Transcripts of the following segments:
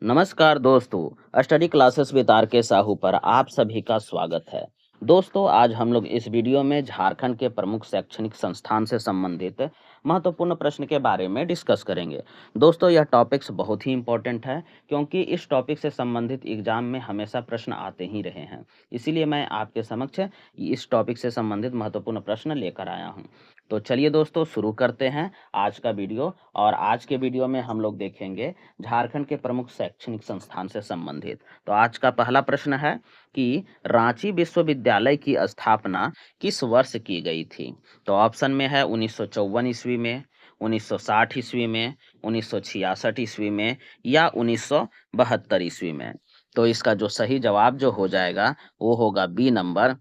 नमस्कार दोस्तों, study classes with are के साहू पर आप सभी का स्वागत है। दोस्तों, आज हम लोग इस वीडियो में झारखंड के प्रमुख शैक्षणिक संस्थान से संबंधित महत्वपूर्ण प्रश्न के बारे में डिस्कस करेंगे। दोस्तों, यह टॉपिक्स बहुत ही इम्पोर्टेंट है क्योंकि इस टॉपिक से संबंधित एग्जाम में हमेशा प्रश्न आते ही रहे हैं। इसीलिए मैं आपके समक्ष इस टॉपिक से संबंधित महत्वपूर्ण प्रश्न लेकर आया हूँ। तो चलिए दोस्तों, शुरू करते हैं आज का वीडियो। और आज के वीडियो में हम लोग देखेंगे झारखंड के प्रमुख शैक्षणिक संस्थान से संबंधित। तो आज का पहला प्रश्न है कि रांची विश्वविद्यालय की स्थापना किस वर्ष की गई थी? तो ऑप्शन में है 1954 ईस्वी में, 1960 ईस्वी में, 1966 ईस्वी में या 1972 ईस्वी में। तो इसका जो सही जवाब जो हो जाएगा वो होगा बी नंबर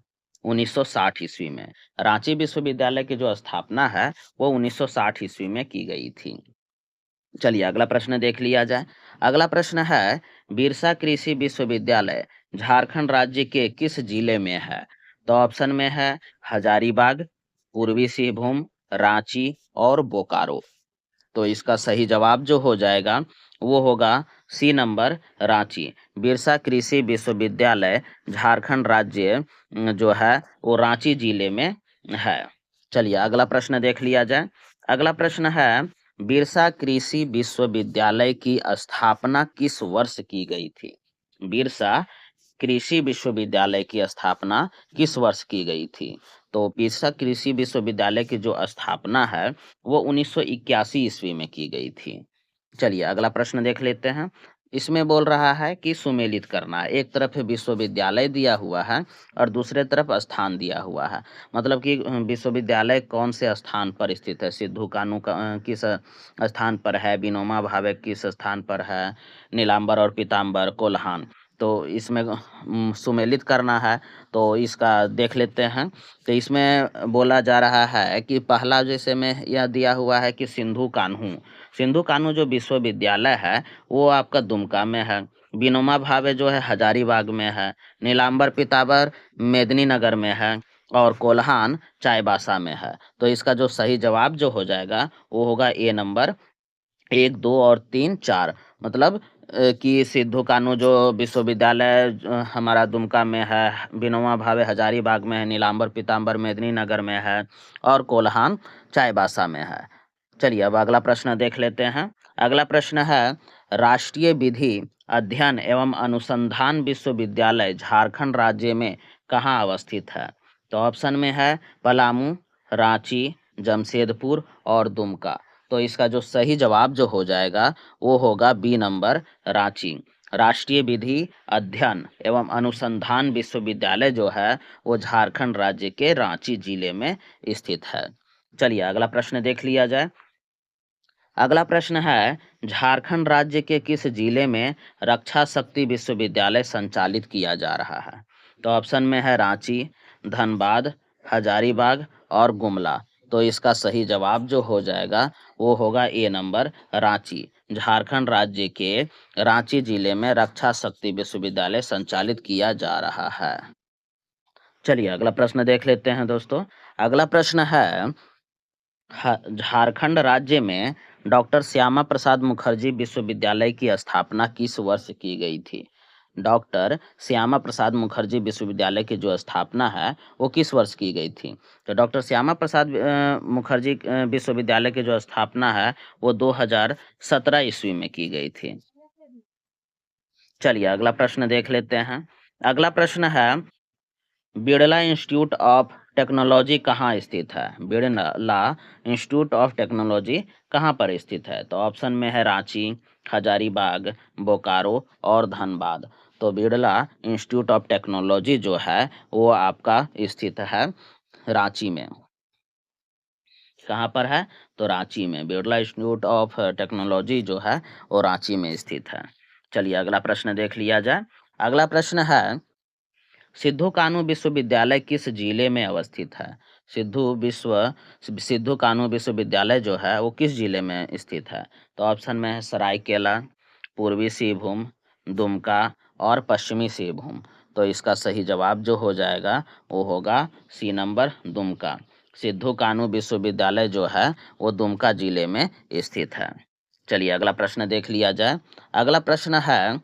1960 ईस्वी में। रांची विश्वविद्यालय की जो स्थापना है वो 1960 ईस्वी में की गई थी। चलिए अगला प्रश्न देख लिया जाए। अगला प्रश्न है, बिरसा कृषि विश्वविद्यालय झारखंड राज्य के किस जिले में है? तो ऑप्शन में है हजारीबाग, पूर्वी सिंहभूम, रांची और बोकारो। तो इसका सही जवाब जो हो जाएगा वो होगा सी नंबर रांची। बिरसा कृषि विश्वविद्यालय झारखंड राज्य जो है वो रांची जिले में है। चलिए अगला प्रश्न देख लिया जाए। अगला प्रश्न है, बिरसा कृषि विश्वविद्यालय की स्थापना किस वर्ष की गई थी? बिरसा कृषि विश्वविद्यालय की स्थापना किस वर्ष की गई थी? तो बिरसा कृषि विश्वविद्यालय की जो स्थापना है वो 1981 ईस्वी में की गई थी। चलिए अगला प्रश्न देख लेते हैं। इसमें बोल रहा है कि सुमेलित करना है। एक तरफ विश्वविद्यालय दिया हुआ है और दूसरे तरफ स्थान दिया हुआ है। मतलब कि विश्वविद्यालय कौन से स्थान पर स्थित है? सिद्धू कान्हू का किस स्थान पर है, विनोबा भावे किस स्थान पर है, नीलांबर और पीताम्बर कोल्हान। तो इसमें सुमेलित करना है तो इसका देख लेते हैं। तो इसमें बोला जा रहा है कि पहला जैसे में यह दिया हुआ है कि सिंधु कान्हू जो विश्वविद्यालय है वो आपका दुमका में है। विनोबा भावे जो है हजारीबाग में है। नीलांबर पीताम्बर मेदिनीनगर में है और कोल्हान चाईबासा में है। तो इसका जो सही जवाब जो हो जाएगा वो होगा ए नंबर 1, 2 और 3, 4। मतलब कि सिद्धू कान्हू जो विश्वविद्यालय हमारा दुमका में है, विनोबा भावे हजारीबाग में है, नीलांबर पीताम्बर मेदिनीनगर में है और कोल्हान चाईबासा में है। चलिए अब अगला प्रश्न देख लेते हैं। अगला प्रश्न है, राष्ट्रीय विधि अध्ययन एवं अनुसंधान विश्वविद्यालय झारखंड राज्य में कहाँ अवस्थित है? तो ऑप्शन में है पलामू, रांची, जमशेदपुर और दुमका। तो इसका जो सही जवाब जो हो जाएगा वो होगा बी नंबर रांची। राष्ट्रीय विधि अध्ययन एवं अनुसंधान विश्वविद्यालय जो है वो झारखंड राज्य के रांची जिले में स्थित है। चलिए अगला प्रश्न देख लिया जाए। अगला प्रश्न है, झारखंड राज्य के किस जिले में रक्षा शक्ति विश्वविद्यालय संचालित किया जा रहा है? तो ऑप्शन में है रांची, धनबाद, हजारीबाग और गुमला। तो इसका सही जवाब जो हो जाएगा वो होगा ए नंबर रांची। झारखंड राज्य के रांची जिले में रक्षा शक्ति विश्वविद्यालय संचालित किया जा रहा है। चलिए अगला प्रश्न देख लेते हैं दोस्तों। अगला प्रश्न है, झारखंड राज्य में डॉक्टर श्यामा प्रसाद मुखर्जी विश्वविद्यालय की स्थापना किस वर्ष की गई थी? डॉक्टर श्यामा प्रसाद मुखर्जी विश्वविद्यालय की जो स्थापना है वो किस वर्ष की गई थी? तो डॉक्टर श्यामा प्रसाद मुखर्जी विश्वविद्यालय की जो स्थापना है वो 2017 ईस्वी में की गई थी। चलिए अगला प्रश्न देख लेते हैं। अगला प्रश्न है, बिड़ला इंस्टीट्यूट ऑफ टेक्नोलॉजी कहाँ स्थित है? बिड़ला इंस्टीट्यूट ऑफ टेक्नोलॉजी कहाँ पर स्थित है? तो ऑप्शन में है रांची, हजारीबाग, बोकारो और धनबाद। तो बिड़ला इंस्टीट्यूट ऑफ टेक्नोलॉजी जो है वो आपका स्थित है रांची में। कहाँ पर है? तो रांची में। बिड़ला इंस्टीट्यूट ऑफ टेक्नोलॉजी जो है वो रांची में स्थित है। चलिए अगला प्रश्न देख लिया जाए। अगला प्रश्न है, सिद्धू कान्हू विश्वविद्यालय किस जिले में अवस्थित है? सिद्धू कान्हू विश्वविद्यालय जो है वो किस जिले में स्थित है? तो ऑप्शन में है सरायकेला, पूर्वी सिंहभूम, दुमका और पश्चिमी सिंहभूम। तो इसका सही जवाब जो हो जाएगा वो होगा सी नंबर दुमका। सिद्धू कान्हू विश्वविद्यालय जो है वो दुमका जिले में स्थित है। चलिए अगला प्रश्न देख लिया जाए। अगला प्रश्न है,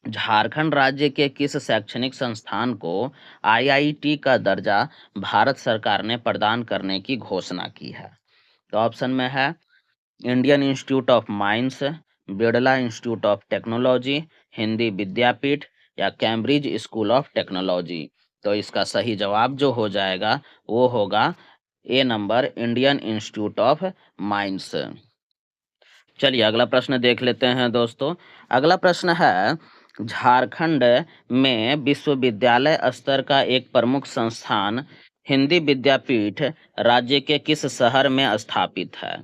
झारखंड राज्य के किस शैक्षणिक संस्थान को आईआईटी का दर्जा भारत सरकार ने प्रदान करने की घोषणा की है? तो ऑप्शन में है Indian institute of mines, Birla institute of technology, Hindi Vidyapeeth या कैम्ब्रिज स्कूल ऑफ टेक्नोलॉजी। तो इसका सही जवाब जो हो जाएगा वो होगा A number, Indian institute of mines. चलिए अगला प्रश्न देख लेते हैं दोस्तों। अगला प्रश्न है, झारखंड में विश्वविद्यालय स्तर का एक प्रमुख संस्थान हिंदी विद्यापीठ राज्य के किस शहर में स्थापित है?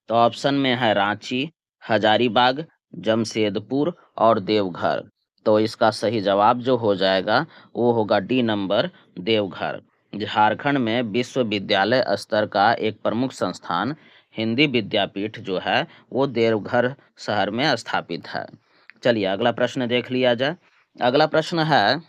तो ऑप्शन में है रांची, हजारीबाग, जमशेदपुर और देवघर। तो इसका सही जवाब जो हो जाएगा वो होगा डी नंबर, देवघर। झारखंड में विश्वविद्यालय स्तर का एक प्रमुख संस्थान हिंदी विद्यापीठ जो है वो देवघर शहर में स्थापित है। चलिए अगला प्रश्न देख लिया जाए। अगला प्रश्न है,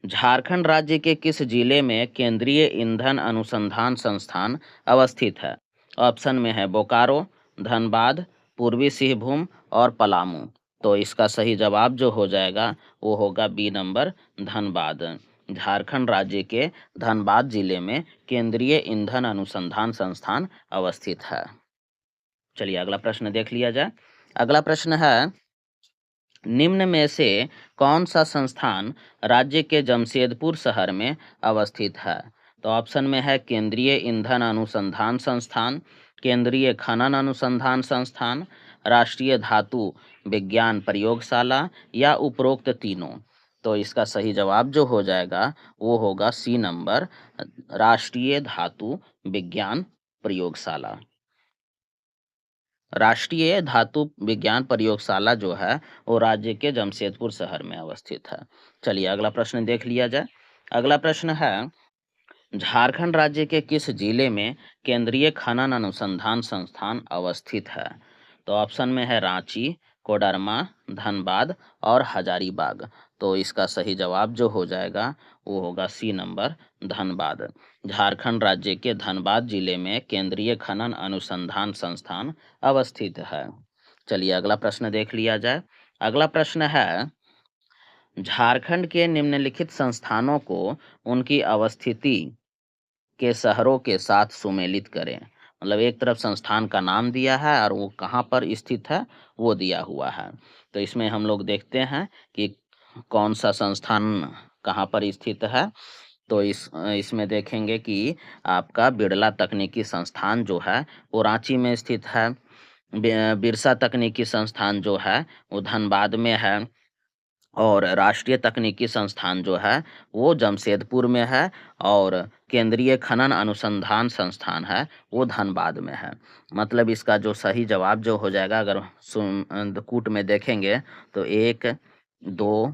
झारखंड राज्य के किस जिले में केंद्रीय ईंधन अनुसंधान संस्थान अवस्थित है? ऑप्शन में है बोकारो, धनबाद, पूर्वी सिंहभूम और पलामू। तो इसका सही जवाब जो हो जाएगा वो होगा बी नंबर, धनबाद। झारखंड राज्य के धनबाद जिले में केंद्रीय ईंधन अनुसंधान संस्थान अवस्थित है। चलिए अगला प्रश्न देख लिया जाए। अगला प्रश्न है, निम्न में से कौन सा संस्थान राज्य के जमशेदपुर शहर में अवस्थित है? तो ऑप्शन में है केंद्रीय ईंधन अनुसंधान संस्थान, केंद्रीय खनन अनुसंधान संस्थान, राष्ट्रीय धातु विज्ञान प्रयोगशाला या उपरोक्त तीनों। तो इसका सही जवाब जो हो जाएगा वो होगा सी नंबर, राष्ट्रीय धातु विज्ञान प्रयोगशाला। राष्ट्रीय धातु विज्ञान प्रयोगशाला जो है वो राज्य के जमशेदपुर शहर में अवस्थित है। चलिए अगला प्रश्न देख लिया जाए। अगला प्रश्न है, झारखंड राज्य के किस जिले में केंद्रीय खनन अनुसंधान संस्थान अवस्थित है? तो ऑप्शन में है रांची, कोडरमा, धनबाद और हजारीबाग। तो इसका सही जवाब जो हो जाएगा वो होगा सी नंबर, धनबाद। झारखंड राज्य के धनबाद जिले में केंद्रीय खनन अनुसंधान संस्थान अवस्थित है। चलिए अगला प्रश्न देख लिया जाए। अगला प्रश्न है, झारखंड के निम्नलिखित संस्थानों को उनकी अवस्थिति के शहरों के साथ सुमेलित करें। मतलब एक तरफ संस्थान का नाम दिया है और वो कहाँ पर स्थित है वो दिया हुआ है। तो इसमें हम लोग देखते हैं कि कौन सा संस्थान कहाँ पर स्थित है। तो इसमें देखेंगे कि आपका बिरला तकनीकी संस्थान जो है वो रांची में स्थित है। बिरसा तकनीकी संस्थान जो है वो धनबाद में है और राष्ट्रीय तकनीकी संस्थान जो है वो जमशेदपुर में है और केंद्रीय खनन अनुसंधान संस्थान है वो धनबाद में है। मतलब इसका जो सही जवाब जो हो जाएगा अगर कूट में देखेंगे तो 1, 2,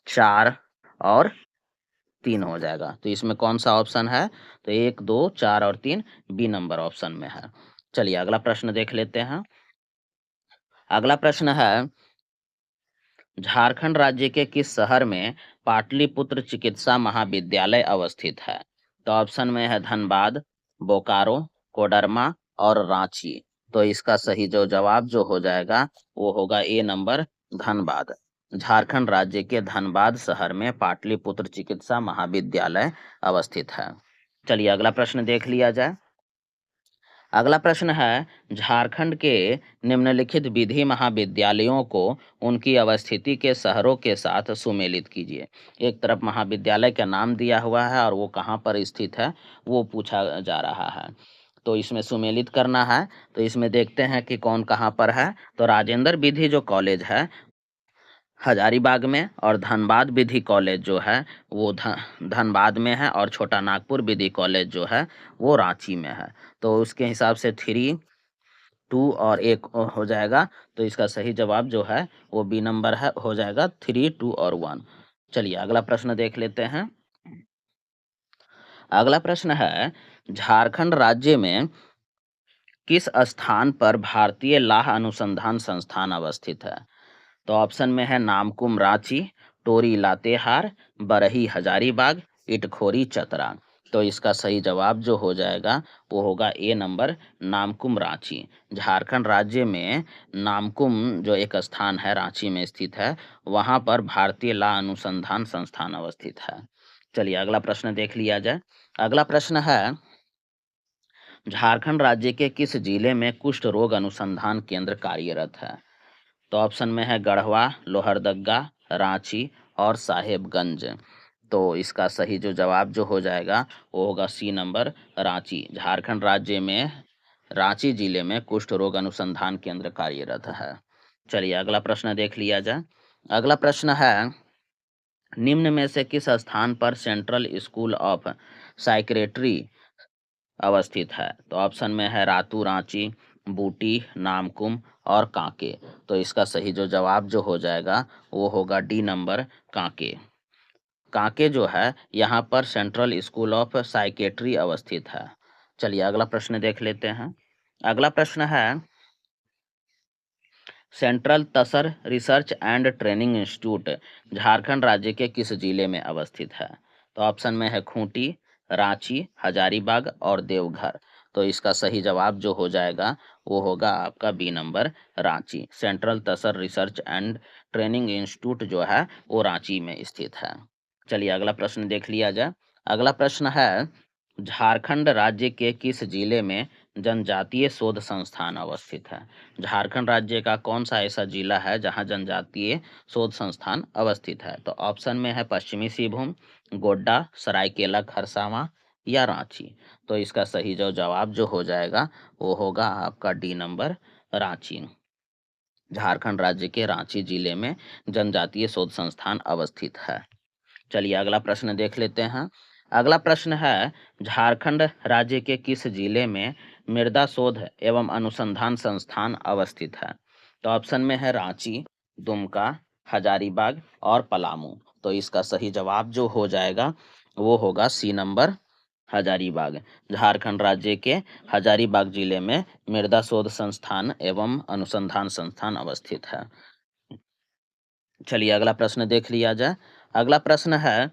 4 और 3 हो जाएगा। तो इसमें कौन सा ऑप्शन है? तो 1, 2, 4 और 3 बी नंबर ऑप्शन में है। चलिए अगला प्रश्न देख लेते हैं। अगला प्रश्न है, झारखंड राज्य के किस शहर में पाटलिपुत्र चिकित्सा महाविद्यालय अवस्थित है? तो ऑप्शन में है धनबाद, बोकारो, कोडरमा और रांची। तो इसका सही जो जवाब जो हो जाएगा वो होगा ए नंबर, धनबाद। झारखंड राज्य के धनबाद शहर में पाटलिपुत्र चिकित्सा महाविद्यालय अवस्थित है। चलिए अगला प्रश्न देख लिया जाए। अगला प्रश्न है, झारखंड के निम्नलिखित विधि महाविद्यालयों को उनकी अवस्थिति के शहरों के साथ सुमेलित कीजिए। एक तरफ महाविद्यालय का नाम दिया हुआ है और वो कहाँ पर स्थित है वो पूछा जा रहा है। तो इसमें सुमेलित करना है। तो इसमें देखते हैं कि कौन कहाँ पर है। तो राजेंद्र विधि जो कॉलेज है हजारीबाग में और धनबाद विधि कॉलेज जो है वो धनबाद में है और छोटा नागपुर विधि कॉलेज जो है वो रांची में है। तो उसके हिसाब से 3, 2 और 1 हो जाएगा। तो इसका सही जवाब जो है वो बी नंबर है, हो जाएगा 3, 2 और 1। चलिए अगला प्रश्न देख लेते हैं। अगला प्रश्न है, झारखंड राज्य में किस स्थान पर भारतीय लाह अनुसंधान संस्थान अवस्थित है? तो ऑप्शन में है नामकुम रांची, टोरी लातेहार, बरही हजारीबाग, इटखोरी चतरा। तो इसका सही जवाब जो हो जाएगा वो होगा ए नंबर, नामकुम रांची। झारखंड राज्य में नामकुम जो एक स्थान है रांची में स्थित है, वहाँ पर भारतीय ला अनुसंधान संस्थान अवस्थित है। चलिए अगला प्रश्न देख लिया जाए। अगला प्रश्न है, झारखंड राज्य के किस जिले में कुष्ठ रोग अनुसंधान केंद्र कार्यरत है? तो ऑप्शन में है गढ़वा, लोहरदगा, रांची और साहेबगंज। तो इसका सही जो जवाब जो हो जाएगा वो होगा सी नंबर, रांची। झारखंड राज्य में रांची जिले में कुष्ठ रोग अनुसंधान केंद्र कार्यरत है। चलिए अगला प्रश्न देख लिया जाए। अगला प्रश्न है, निम्न में से किस स्थान पर सेंट्रल स्कूल ऑफ साइकेट्री अवस्थित है? तो ऑप्शन में है रातू रांची, बूटी, नामकुम और कांके। तो इसका सही जो जवाब जो हो जाएगा वो होगा डी नंबर, कांके। कांके जो है यहाँ पर सेंट्रल स्कूल ऑफ साइकेट्री अवस्थित है। चलिए अगला प्रश्न देख लेते हैं। अगला प्रश्न है, central Tasar research and training institute Jharkhand राज्य के किस जिले में अवस्थित है? तो ऑप्शन में है खूंटी, रांची, हजारीबाग और देवघर। तो इसका सही जवाब जो हो जाएगा वो होगा आपका B number, Ranchi. Central Tasar research and training institute जो है वो रांची में स्थित है। चलिए अगला प्रश्न देख लिया जाए। अगला प्रश्न है, झारखंड राज्य के किस जिले में जनजातीय शोध संस्थान अवस्थित है? झारखंड राज्य का कौन सा ऐसा जिला है जहां जनजातीय शोध संस्थान अवस्थित है? तो ऑप्शन में है पश्चिमी सिंहभूम, गोड्डा, सरायकेला खरसावां या रांची। तो इसका सही जो जवाब जो हो जाएगा वो होगा आपका डी नंबर, रांची। झारखंड राज्य के रांची जिले में जनजातीय शोध संस्थान अवस्थित है। चलिए अगला प्रश्न देख लेते हैं। अगला प्रश्न है, झारखंड राज्य के किस जिले में मृदा शोध एवं अनुसंधान संस्थान अवस्थित है? तो ऑप्शन में है रांची, दुमका, हजारीबाग और पलामू। तो इसका सही जवाब जो हो जाएगा वो होगा सी नंबर, हजारीबाग। झारखंड राज्य के हजारीबाग जिले में मृदा शोध संस्थान एवं अनुसंधान संस्थान अवस्थित है। चलिए अगला प्रश्न देख लिया जाए। अगला प्रश्न है,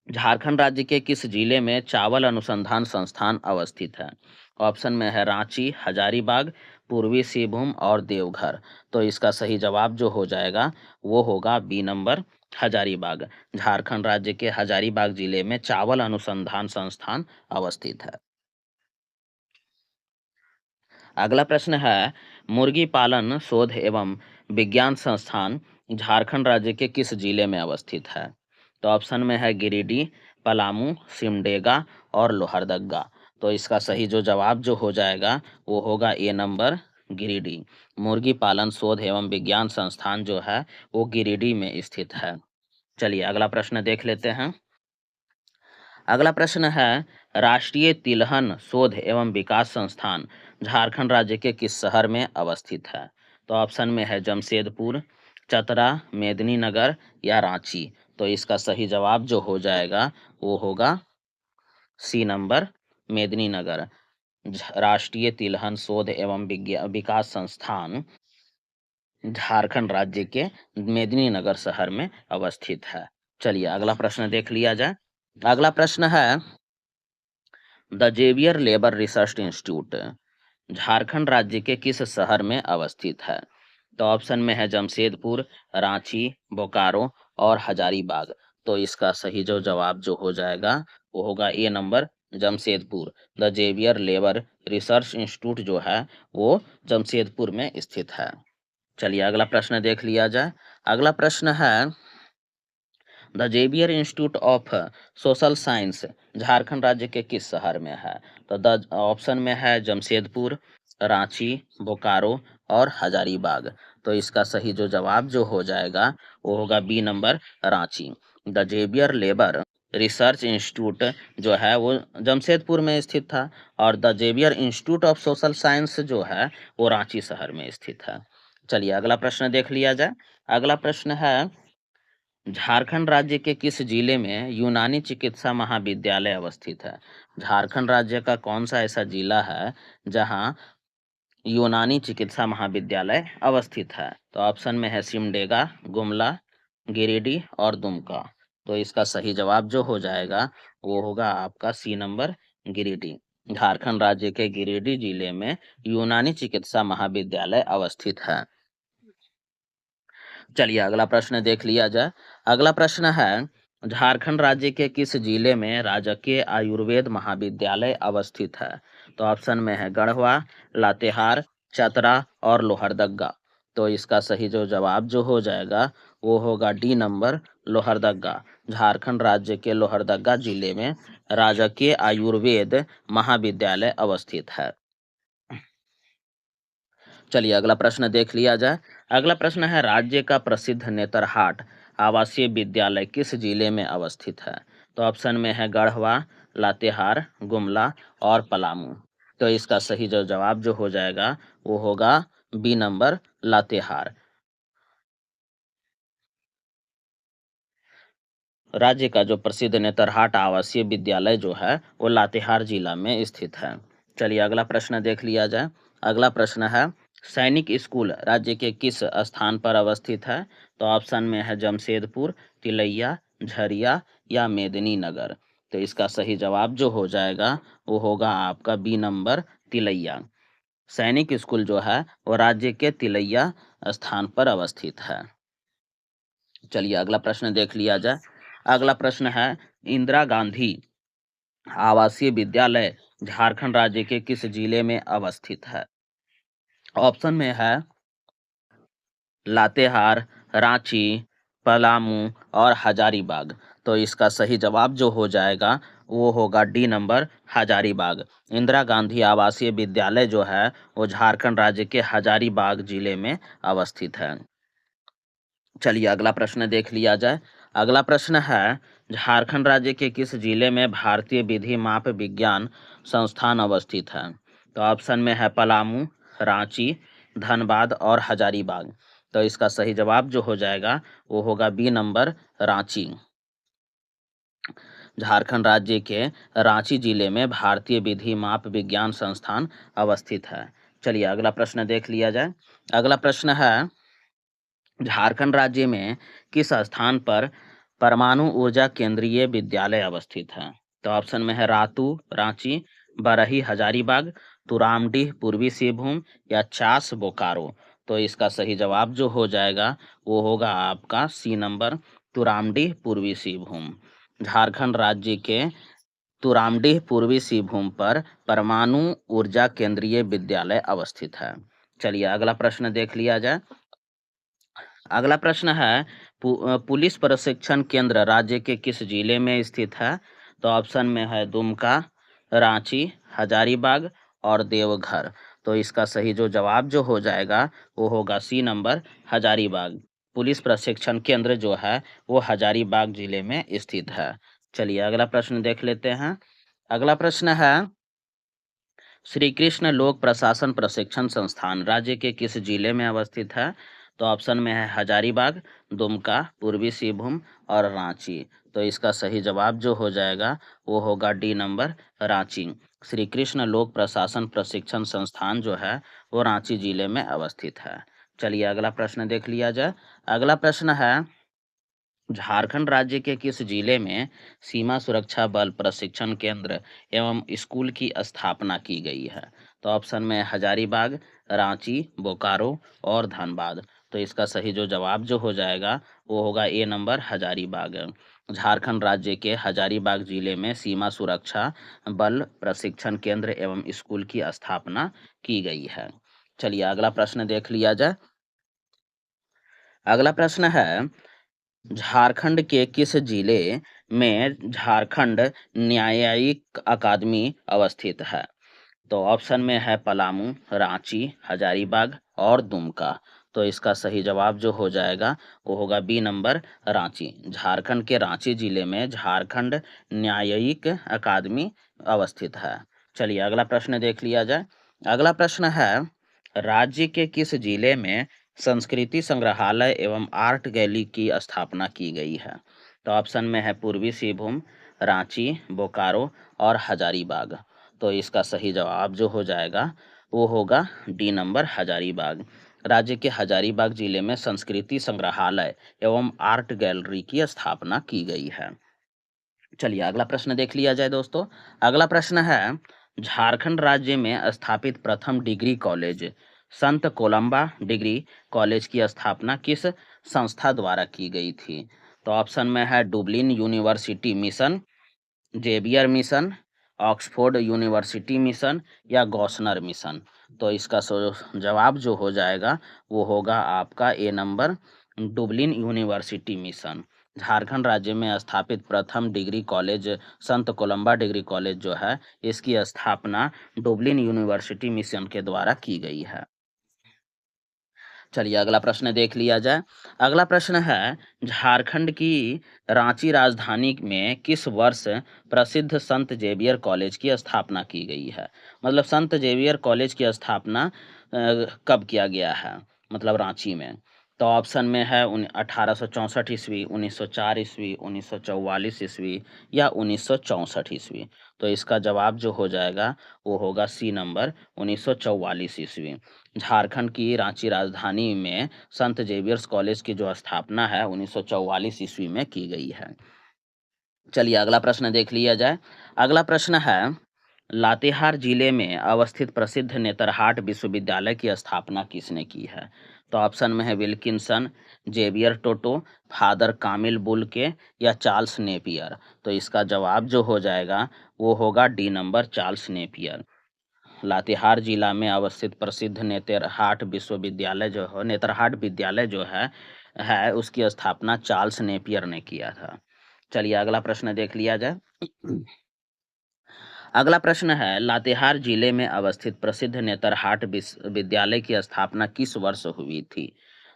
झारखंड राज्य के किस जिले में चावल अनुसंधान संस्थान अवस्थित है? ऑप्शन में है रांची, हजारीबाग, पूर्वी सिंहभूम और देवघर। तो इसका सही जवाब जो हो जाएगा वो होगा बी नंबर, हजारीबाग। झारखंड राज्य के हजारीबाग जिले में चावल अनुसंधान संस्थान अवस्थित है। अगला प्रश्न है, मुर्गी पालन शोध एवं विज्ञान संस्थान झारखंड राज्य के किस जिले में अवस्थित है? तो ऑप्शन में है गिरिडीह, पलामू, सिमडेगा और लोहरदगा। तो इसका सही जो जवाब जो हो जाएगा वो होगा ए नंबर, गिरिडीह। मुर्गी पालन शोध एवं विज्ञान संस्थान जो है वो गिरिडीह में स्थित है। चलिए अगला प्रश्न देख लेते हैं। अगला प्रश्न है, राष्ट्रीय तिलहन शोध एवं विकास संस्थान झारखंड राज्य के किस शहर में अवस्थित है? तो ऑप्शन में है जमशेदपुर, चतरा, मेदिनीनगर या रांची। तो इसका सही जवाब जो हो जाएगा वो होगा सी नंबर, मेदिनीनगर। राष्ट्रीय तिलहन शोध एवं विकास संस्थान झारखंड राज्य के मेदिनीनगर शहर में अवस्थित है। चलिए अगला प्रश्न देख लिया जाए। अगला प्रश्न है, the Xavier labour research institute Jharkhand राज्य के किस शहर में अवस्थित है? तो ऑप्शन में है जमशेदपुर, रांची, बोकारो और हजारीबाग। तो इसका सही जो जवाब जो हो जाएगा वो होगा A number, Jamshedpur. The Xavier labour research institute जो है वो जमशेदपुर में स्थित है। चलिए अगला प्रश्न देख लिया जाए। अगला प्रश्न है, the Xavier institute of social science Jharkhand राज्य के किस शहर में है? तो द ऑप्शन में है जमशेदपुर, रांची, बोकारो और हजारीबाग। तो इसका सही जो जवाब जो हो जाएगा वो होगा B number, Ranchi. The Xavier labour research institute जो है वो जमशेदपुर में स्थित था और the Xavier institute of social science जो है वो रांची शहर में स्थित है। चलिए अगला प्रश्न देख लिया जाए। अगला प्रश्न है, झारखंड राज्य के किस जिले में यूनानी चिकित्सा महाविद्यालय अवस्थित है? झारखंड राज्य का कौन सा ऐसा जिला है जहां यूनानी चिकित्सा महाविद्यालय अवस्थित है? तो ऑप्शन में है सिमडेगा, गुमला, गिरिडीह और दुमका। तो इसका सही जवाब जो हो जाएगा वो होगा आपका सी नंबर गिरिडीह। झारखंड राज्य के गिरिडीह जिले में यूनानी चिकित्सा महाविद्यालय अवस्थित है। चलिए अगला प्रश्न देख लिया जाए। अगला प्रश्न है, झारखंड राज्य के किस जिले में राजकीय आयुर्वेद महाविद्यालय अवस्थित है? तो ऑप्शन में है गढ़वा, लातेहार, चतरा और लोहरदगा। तो इसका सही जो जवाब जो हो जाएगा वो होगा डी नंबर लोहरदगा। झारखंड राज्य के लोहरदगा जिले में राजकीय आयुर्वेद महाविद्यालय अवस्थित है। चलिए अगला प्रश्न देख लिया जाए। अगला प्रश्न है, राज्य का प्रसिद्ध नेतरहाट आवासीय विद्यालय किस जिले में अवस्थित है? तो ऑप्शन में है गढ़वा, लातेहार, गुमला और पलामू। तो इसका सही जो जवाब जो हो जाएगा वो होगा बी नंबर लातेहार। राज्य का जो प्रसिद्ध नेतरहाट आवासीय विद्यालय जो है वो लातेहार जिला में स्थित है। चलिए अगला प्रश्न देख लिया जाए। अगला प्रश्न है, सैनिक स्कूल राज्य के किस स्थान पर अवस्थित है? तो ऑप्शन में है जमशेदपुर, तिलैया, झरिया या मेदिनी नगर। तो इसका सही जवाब जो हो जाएगा वो होगा आपका बी नंबर तिलैया। सैनिक स्कूल जो है वो राज्य के तिलैया स्थान पर अवस्थित है। चलिए अगला प्रश्न देख लिया जाए। अगला प्रश्न है, इंदिरा गांधी आवासीय विद्यालय झारखंड राज्य के किस जिले में अवस्थित है? ऑप्शन में है लातेहार, रांची, पलामू और हजारीबाग। तो इसका सही जवाब जो हो जाएगा वो होगा डी नंबर हजारीबाग। इंदिरा गांधी आवासीय विद्यालय जो है वो झारखंड राज्य के हजारीबाग जिले में अवस्थित है। चलिए अगला प्रश्न देख लिया जाए। अगला प्रश्न है, झारखंड राज्य के किस जिले में भारतीय विधि माप विज्ञान संस्थान अवस्थित है? तो ऑप्शन में है पलामू, रांची, धनबाद और हजारीबाग। तो इसका सही जवाब जो हो जाएगा वो होगा बी नंबर रांची। झारखंड राज्य के रांची जिले में भारतीय विधि माप विज्ञान संस्थान अवस्थित है। चलिए अगला प्रश्न देख लिया जाए। अगला प्रश्न है, झारखंड राज्य में किस स्थान पर परमाणु ऊर्जा केंद्रीय विद्यालय अवस्थित है? तो ऑप्शन में है रातू, रांची, बरही, हजारीबाग, तुरामडीह पूर्वी सिंहभूम या चास बोकारो। तो इसका सही जवाब जो हो जाएगा वो होगा आपका सी नंबर तुरामडीह पूर्वी सिंहभूम। झारखंड राज्य के तुरामडीह पूर्वी सिंहभूम पर परमाणु ऊर्जा केंद्रीय विद्यालय अवस्थित है। चलिए अगला प्रश्न देख लिया जाए। अगला प्रश्न है, पुलिस प्रशिक्षण केंद्र राज्य के किस जिले में स्थित है? तो ऑप्शन में है दुमका, रांची, हजारीबाग और देवघर। तो इसका सही जो जवाब जो हो जाएगा वो होगा सी नंबर हजारीबाग। पुलिस प्रशिक्षण केंद्र जो है वो हजारीबाग जिले में स्थित है। चलिए अगला प्रश्न देख लेते हैं। अगला प्रश्न है, श्री कृष्ण लोक प्रशासन प्रशिक्षण संस्थान राज्य के किस जिले में अवस्थित है? तो ऑप्शन में है हजारीबाग, दुमका, पूर्वी सिंहभूम और रांची। तो इसका सही जवाब जो हो जाएगा वो होगा डी नंबर रांची। श्री कृष्ण लोक प्रशासन प्रशिक्षण संस्थान जो है वो रांची जिले में अवस्थित है। चलिए अगला प्रश्न देख लिया जाए। अगला प्रश्न है, झारखंड राज्य के किस जिले में सीमा सुरक्षा बल प्रशिक्षण केंद्र एवं स्कूल की स्थापना की गई है? तो ऑप्शन में हजारीबाग, रांची, बोकारो और धनबाद। तो इसका सही जो जवाब जो हो जाएगा वो होगा ए नंबर हजारीबाग। झारखंड राज्य के हजारीबाग जिले में सीमा सुरक्षा बल प्रशिक्षण केंद्र एवं स्कूल की स्थापना की गई है। चलिए अगला प्रश्न देख लिया जाए। अगला प्रश्न है, झारखंड के किस जिले में झारखंड न्यायिक अकादमी अवस्थित है? तो ऑप्शन में है पलामू, रांची, हजारीबाग और दुमका। तो इसका सही जवाब जो हो जाएगा वो होगा बी नंबर रांची। झारखंड के रांची जिले में झारखंड न्यायिक अकादमी अवस्थित है। चलिए अगला प्रश्न देख लिया जाए। अगला प्रश्न है, राज्य के किस जिले में संस्कृति संग्रहालय एवं आर्ट गैलरी की स्थापना की गई है? तो ऑप्शन में है पूर्वी सिंहभूम, रांची, बोकारो और हजारीबाग। तो इसका सही जवाब जो हो जाएगा वो होगा डी नंबर हजारीबाग। राज्य के हजारीबाग जिले में संस्कृति संग्रहालय एवं आर्ट गैलरी की स्थापना की गई है? चलिए अगला प्रश्न देख लिया जाए दोस्तों। अगला प्रश्न है, झारखंड राज्य में स्थापित प्रथम degree college Sant Columba degree college की स्थापना किस संस्था द्वारा की गई थी? तो ऑप्शन में है Dublin university mission, Xavier mission, Oxford university mission या गॉसनर मिशन। तो इसका जवाब जो हो जाएगा वो होगा आपका A number, Dublin university mission. Jharkhand राज्य में स्थापित प्रथम degree college Sant Columba degree college जो है, इसकी स्थापना डुबलिन यूनिवर्सिटी मिशन के द्वारा की गई है। चलिए अगला प्रश्न देख लिया जाए। अगला प्रश्न है, झारखंड की रांची राजधानी में किस वर्ष प्रसिद्ध संत जेवियर कॉलेज की स्थापना की गई है? मतलब संत जेवियर कॉलेज की स्थापना कब किया गया है, मतलब रांची में? तो ऑप्शन में है 1864 ईस्वी, 1904 ईस्वी, 1944 ईस्वी या 1964 ईस्वी। तो इसका जवाब जो हो जाएगा वो होगा सी नंबर, 1944 ईस्वी। झारखंड की रांची राजधानी में संत जेवियर्स कॉलेज की जो स्थापना है 1944 ईस्वी में की गई है। चलिए अगला प्रश्न देख लिया जाए। अगला प्रश्न है, लातेहार जिले में अवस्थित प्रसिद्ध नेतरहाट विश्वविद्यालय की स्थापना किसने की है? तो ऑप्शन में है विल्किंसन, जेवियर टोटो, फादर कामिल बुल्के या चार्ल्स नेपियर। तो इसका जवाब जो हो जाएगा वो होगा D number, Charles Napier. Latehar जिला में अवस्थित प्रसिद्ध नेतरहाट विद्यालय जो है उसकी स्थापना चार्ल्स नेपियर ने किया था। चलिए अगला प्रश्न देख लिया जाए। अगला प्रश्न है, लातेहार जिले में अवस्थित प्रसिद्ध नेतरहाट विश्वविद्यालय की स्थापना किस वर्ष हुई थी?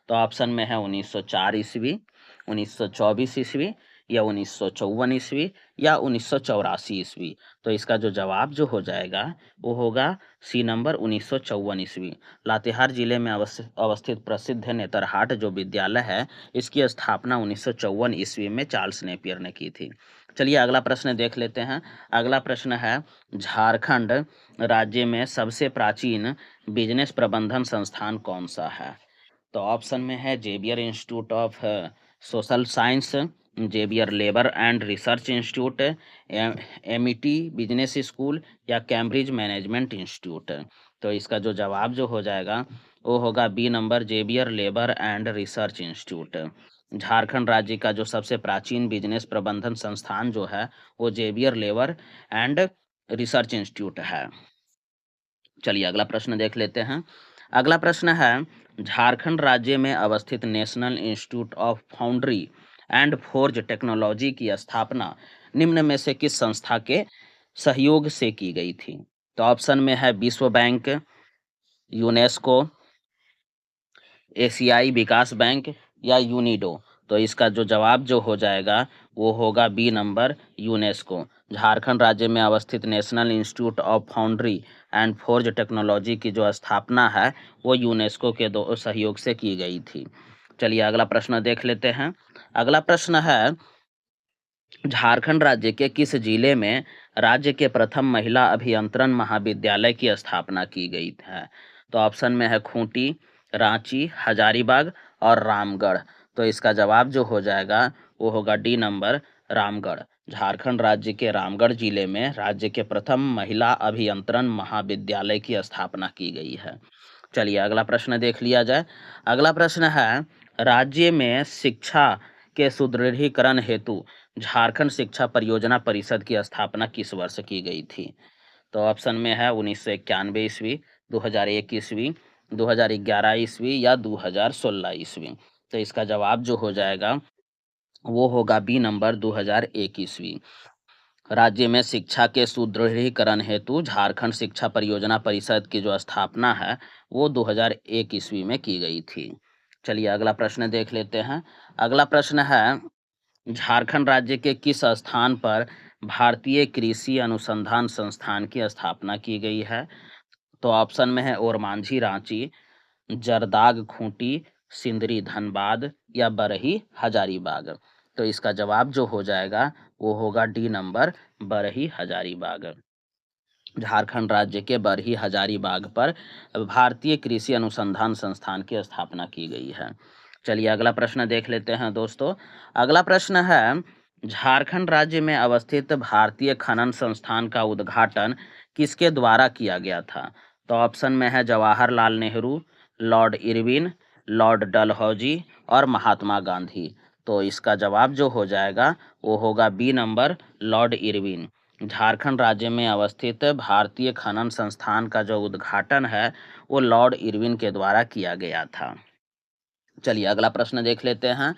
तो ऑप्शन में है 1904 ईस्वी, 1924 ईस्वी या 1954 ईस्वी या 1984 ईस्वी। तो इसका जो जवाब जो हो जाएगा वो होगा सी नंबर, 1954 ईस्वी। लातेहार जिले में अवस्थित प्रसिद्ध नेतरहाट जो विद्यालय है, इसकी स्थापना 1954 ईस्वी में चार्ल्स नेपियर ने की थी। चलिए अगला प्रश्न देख लेते हैं। अगला प्रश्न है, झारखंड राज्य में सबसे प्राचीन बिजनेस प्रबंधन संस्थान कौन सा है? तो ऑप्शन में है Xavier institute of social science, Xavier labour and research institute, MET business school या कैम्ब्रिज मैनेजमेंट इंस्टीट्यूट। तो इसका जो जवाब जो हो जाएगा वो होगा B number, Xavier labour and research institute. Jharkhand राज्य का जो सबसे प्राचीन बिजनेस प्रबंधन संस्थान जो है वो Xavier labour and research institute है। चलिए अगला प्रश्न देख लेते हैं। अगला प्रश्न है, झारखंड राज्य में अवस्थित national institute of foundry and forge technology की स्थापना निम्न में से किस संस्था के सहयोग से की गई थी? तो ऑप्शन में है विश्व बैंक, यूनेस्को, एशियाई विकास बैंक या यूनिडो। तो इसका जो जवाब जो हो जाएगा वो होगा बी नंबर, यूनेस्को। झारखंड राज्य में अवस्थित national institute of foundry and forge technology की जो स्थापना है वो यूनेस्को के दो सहयोग से की गई थी। चलिए अगला प्रश्न देख लेते हैं। अगला प्रश्न है, झारखंड राज्य के किस जिले में राज्य के प्रथम महिला अभियंत्रण महाविद्यालय की स्थापना की गई है? तो ऑप्शन में है खूंटी, रांची, हजारीबाग और रामगढ़। तो इसका जवाब जो हो जाएगा वो होगा डी नंबर, रामगढ़। झारखंड राज्य के रामगढ़ जिले में राज्य के प्रथम महिला अभियंत्रण महाविद्यालय की स्थापना की गई है। चलिए अगला प्रश्न देख लिया जाए। अगला प्रश्न है, राज्य में शिक्षा के सुदृढ़ीकरण हेतु झारखंड शिक्षा परियोजना परिषद की स्थापना किस वर्ष की गई थी? तो ऑप्शन में है 1991 ईस्वी, 2001 ईस्वी, 2011 ईस्वी या 2016 ईस्वी। तो इसका जवाब जो हो जाएगा वो होगा बी नंबर, 2001 ईस्वी। राज्य में शिक्षा के सुदृढ़ीकरण हेतु झारखंड शिक्षा परियोजना परिषद की जो स्थापना है वो 2001 ईस्वी में की गई थी। चलिए अगला प्रश्न देख लेते हैं। अगला प्रश्न है, झारखंड राज्य के किस स्थान पर भारतीय कृषि अनुसंधान संस्थान की स्थापना की गई है? तो ऑप्शन में है ओरमांझी रांची, जरदाग खूंटी, सिंदरी धनबाद या बरही हजारीबाग। तो इसका जवाब जो हो जाएगा वो होगा डी नंबर, बरही हजारीबाग। झारखंड राज्य के बरही हजारीबाग पर भारतीय कृषि अनुसंधान संस्थान की स्थापना की गई है। चलिए अगला प्रश्न देख लेते हैं दोस्तों। अगला प्रश्न है, झारखंड राज्य में अवस्थित भारतीय खनन संस्थान का उद्घाटन किसके द्वारा किया गया था? तो ऑप्शन में है Jawaharlal Nehru, Lord Irwin, Lord Dalhousie और महात्मा गांधी। तो इसका जवाब जो हो जाएगा वो होगा B number, lord Irwin. Jharkhand राज्य में अवस्थित भारतीय खनन संस्थान का जो उद्घाटन है वो लॉर्ड इरविन के द्वारा किया गया था। चलिए अगला प्रश्न देख लेते हैं।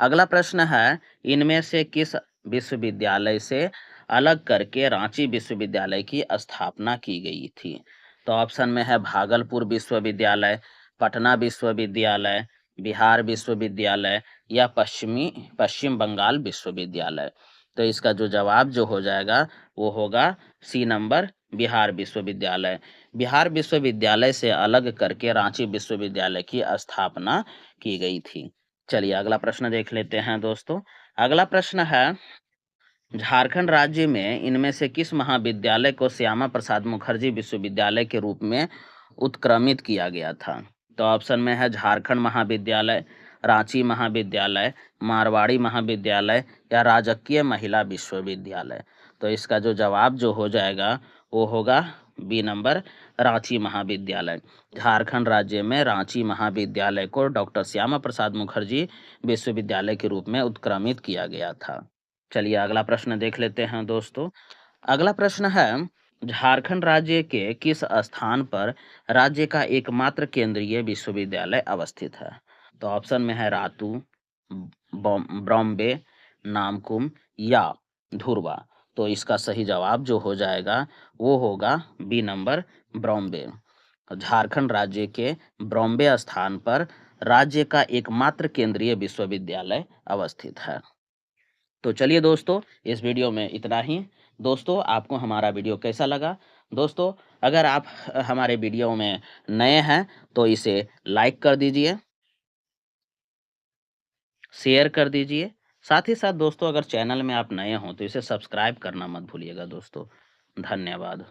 अगला प्रश्न है, इनमें से किस विश्वविद्यालय से अलग करके रांची विश्वविद्यालय की स्थापना की गई थी? तो ऑप्शन में है भागलपुर विश्वविद्यालय, पटना विश्वविद्यालय, बिहार विश्वविद्यालय या पश्चिम बंगाल विश्वविद्यालय। तो इसका जो जवाब जो हो जाएगा वो होगा सी नंबर, बिहार विश्वविद्यालय। बिहार विश्वविद्यालय से अलग करके रांची विश्वविद्यालय की स्थापना की गई थी। चलिए अगला प्रश्न देख लेते हैं दोस्तों। अगला प्रश्न है, झारखंड राज्य में इनमें से किस महाविद्यालय को श्यामा प्रसाद मुखर्जी विश्वविद्यालय के रूप में उत्क्रमित किया गया था? तो ऑप्शन में है झारखंड महाविद्यालय, रांची महाविद्यालय, मारवाड़ी महाविद्यालय या राजकीय महिला विश्वविद्यालय। तो इसका जो जवाब जो हो जाएगा वो होगा बी नंबर, रांची महाविद्यालय। झारखंड राज्य में रांची महाविद्यालय को डॉक्टर श्यामा प्रसाद मुखर्जी विश्वविद्यालय के रूप में उत्क्रमित किया गया था। चलिए अगला प्रश्न देख लेते हैं दोस्तों। अगला प्रश्न है, झारखंड राज्य के किस स्थान पर राज्य का एकमात्र केंद्रीय विश्वविद्यालय अवस्थित है? तो ऑप्शन में है रातू, बॉम्बे, नामकुम या धुरवा। तो इसका सही जवाब जो हो जाएगा वो होगा बी नंबर, बॉम्बे। झारखंड राज्य के बॉम्बे स्थान पर राज्य का एकमात्र केंद्रीय विश्वविद्यालय अवस्थित है। तो चलिए दोस्तों, इस वीडियो में इतना ही। दोस्तों आपको हमारा वीडियो कैसा लगा? दोस्तों अगर आप हमारे वीडियो में नए हैं तो इसे लाइक कर दीजिए, शेयर कर दीजिए। साथ ही साथ दोस्तों अगर चैनल में आप नए हों तो इसे सब्सक्राइब करना मत भूलिएगा दोस्तों। धन्यवाद।